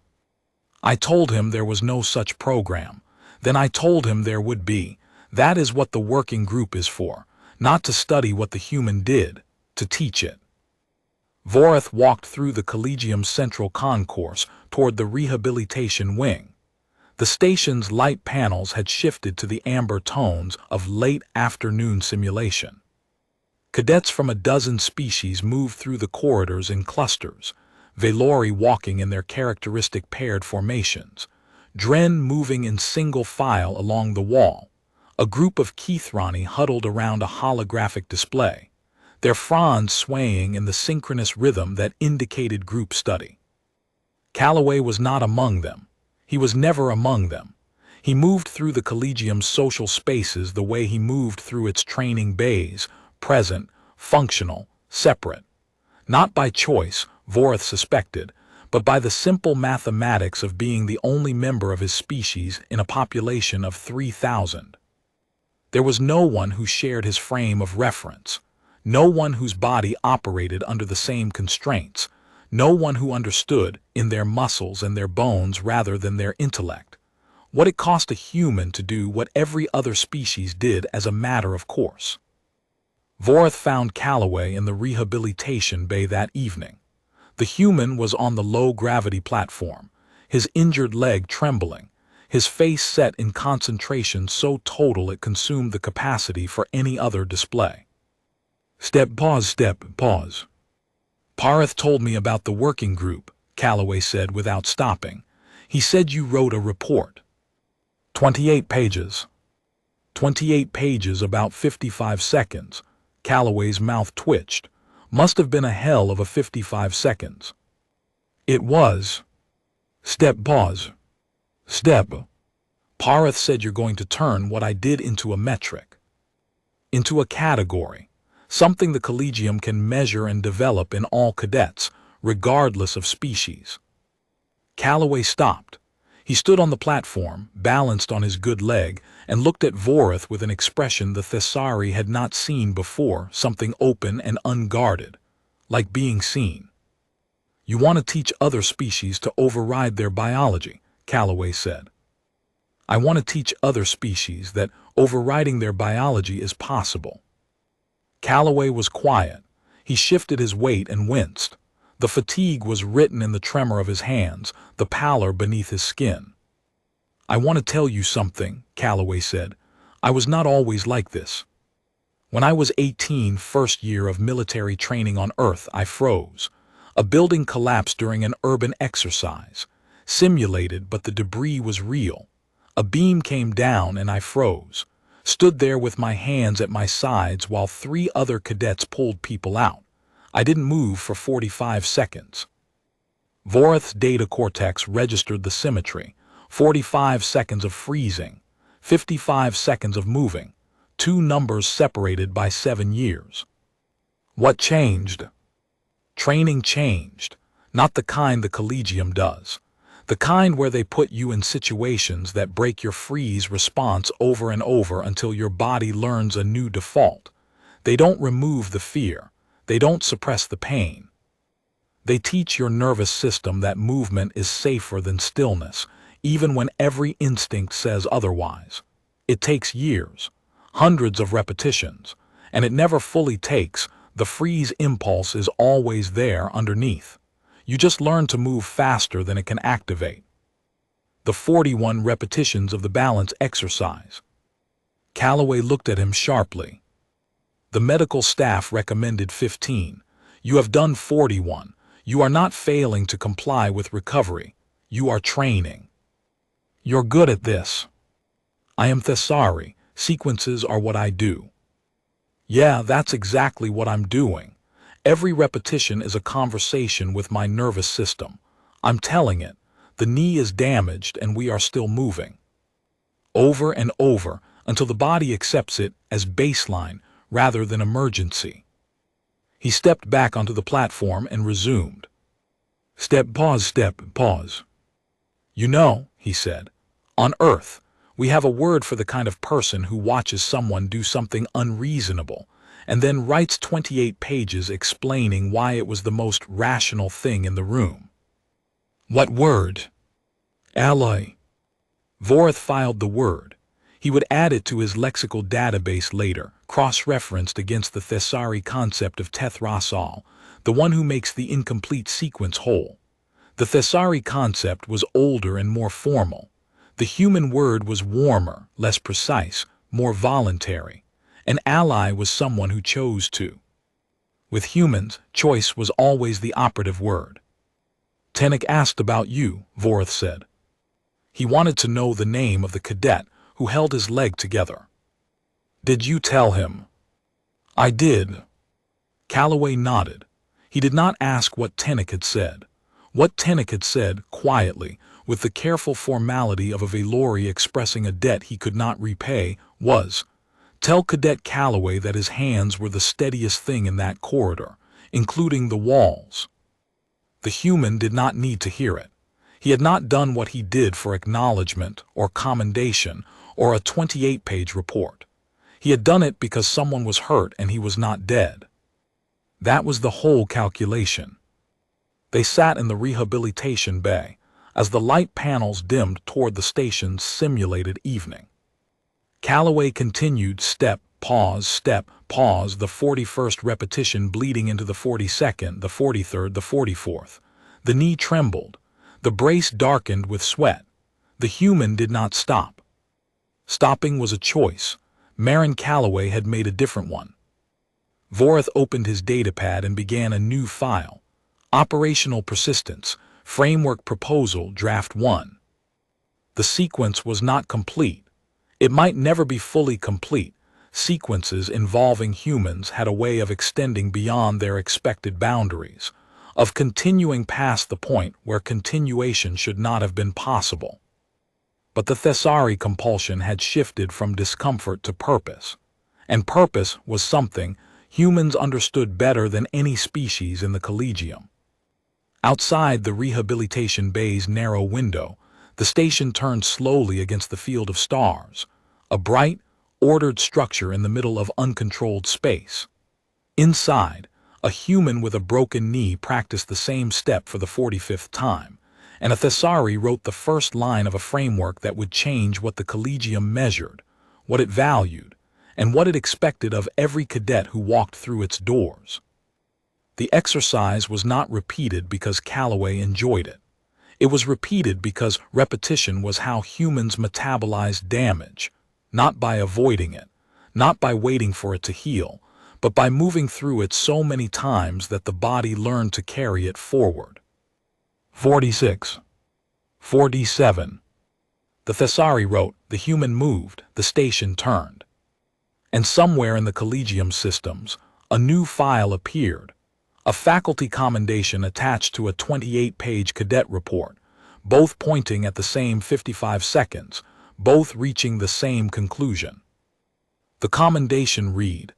I told him there was no such program. Then I told him there would be. That is what the working group is for. not to study what the human did, to teach it. Vorth walked through the Collegium's central concourse toward the rehabilitation wing. The station's light panels had shifted to the amber tones of late afternoon simulation. Cadets from a dozen species moved through the corridors in clusters, Velori walking in their characteristic paired formations, Dren moving in single file along the wall, a group of Keithrani huddled around a holographic display, their fronds swaying in the synchronous rhythm that indicated group study. Calloway was not among them. He was never among them. He moved through the Collegium's social spaces the way he moved through its training bays, present, functional, separate. Not by choice, Vorth suspected, but by the simple mathematics of being the only member of his species in a population of 3,000. There was no one who shared his frame of reference, no one whose body operated under the same constraints, no one who understood, in their muscles and their bones rather than their intellect, what it cost a human to do what every other species did as a matter of course. Vorth found Calloway in the rehabilitation bay that evening. The human was on the low-gravity platform, his injured leg trembling, his face set in concentration so total it consumed the capacity for any other display. Step, pause. Parth told me about the working group, Calloway said without stopping. He said you wrote a report. 28 pages. 28 pages, about 55 seconds. Calloway's mouth twitched. Must have been a hell of a 55 seconds. It was. Step, pause. Step. Parth said you're going to turn what I did into a metric. Into a category. Something the Collegium can measure and develop in all cadets, regardless of species. Calloway stopped. He stood on the platform, balanced on his good leg, and looked at Vorth with an expression the Thessari had not seen before, something open and unguarded, like being seen. You want to teach other species to override their biology, Calloway said. I want to teach other species that overriding their biology is possible. Calloway was quiet. He shifted his weight and winced. The fatigue was written in the tremor of his hands, the pallor beneath his skin. I want to tell you something, Calloway said. I was not always like this. When I was 18, first year of military training on Earth, I froze. A building collapsed during an urban exercise. Simulated, but the debris was real. A beam came down and I froze. Stood there with my hands at my sides while 3 other cadets pulled people out. I didn't move for 45 seconds. Vorth's data cortex registered the symmetry. 45 seconds of freezing, 55 seconds of moving, 2 numbers separated by 7 years. What changed? Training changed, not the kind the Collegium does. The kind where they put you in situations that break your freeze response over and over until your body learns a new default. They don't remove the fear. They don't suppress the pain. They teach your nervous system that movement is safer than stillness, even when every instinct says otherwise. It takes years, hundreds of repetitions, and it never fully takes. The freeze impulse is always there underneath. You just learn to move faster than it can activate. The 41 repetitions of the balance exercise. Calloway looked at him sharply. The medical staff recommended 15. You have done 41. You are not failing to comply with recovery. You are training. You're good at this. I am Thessari. Sequences are what I do. Yeah, that's exactly what I'm doing. Every repetition is a conversation with my nervous system. I'm telling it, the knee is damaged and we are still moving. Over and over until the body accepts it as baseline rather than emergency. He stepped back onto the platform and resumed. Step, pause. You know, he said, on Earth, we have a word for the kind of person who watches someone do something unreasonable and then writes 28 pages explaining why it was the most rational thing in the room. What word? Ally. Vorth filed the word. He would add it to his lexical database later, cross-referenced against the Thessari concept of Teth-Rasal, the one who makes the incomplete sequence whole. The Thessari concept was older and more formal. The human word was warmer, less precise, more voluntary. An ally was someone who chose to. With humans, choice was always the operative word. Tenek asked about you, Vorth said. He wanted to know the name of the cadet who held his leg together. Did you tell him? I did. Calloway nodded. He did not ask what Tenek had said. What Tenek had said, quietly, with the careful formality of a Valori expressing a debt he could not repay, was, "Tell Cadet Calloway that his hands were the steadiest thing in that corridor, including the walls." The human did not need to hear it. He had not done what he did for acknowledgement or commendation or a 28-page report. He had done it because someone was hurt and he was not dead. That was the whole calculation. They sat in the rehabilitation bay as the light panels dimmed toward the station's simulated evening. Calloway continued step, pause, the 41st repetition bleeding into the 42nd, the 43rd, the 44th. The knee trembled. The brace darkened with sweat. The human did not stop. Stopping was a choice. Marin Calloway had made a different one. Vorth opened his datapad and began a new file. Operational Persistence, Framework Proposal, Draft 1. The sequence was not complete. It might never be fully complete. Sequences involving humans had a way of extending beyond their expected boundaries, of continuing past the point where continuation should not have been possible. But the Thessari compulsion had shifted from discomfort to purpose, and purpose was something humans understood better than any species in the Collegium. Outside the rehabilitation bay's narrow window, the station turned slowly against the field of stars, a bright, ordered structure in the middle of uncontrolled space. Inside, a human with a broken knee practiced the same step for the 45th time, and a Thessari wrote the first line of a framework that would change what the Collegium measured, what it valued, and what it expected of every cadet who walked through its doors. The exercise was not repeated because Calloway enjoyed it. It was repeated because repetition was how humans metabolized damage, not by avoiding it, not by waiting for it to heal, but by moving through it so many times that the body learned to carry it forward. 46. 47. The Thessari wrote, the human moved, the station turned. And somewhere in the Collegium systems, a new file appeared. A faculty commendation attached to a 28-page cadet report, both pointing at the same 55 seconds, both reaching the same conclusion. The commendation read,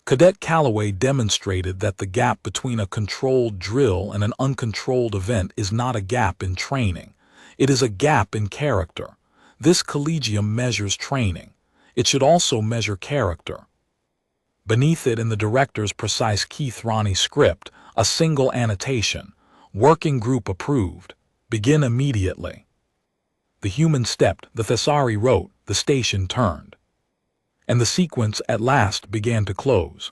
Cadet Calloway demonstrated that the gap between a controlled drill and an uncontrolled event is not a gap in training. It is a gap in character. This Collegium measures training. It should also measure character. Beneath it in the director's precise Keith-Ronnie script, a single annotation, Working Group Approved, Begin Immediately. The human stepped, the Thessari wrote, the station turned. And the sequence at last began to close.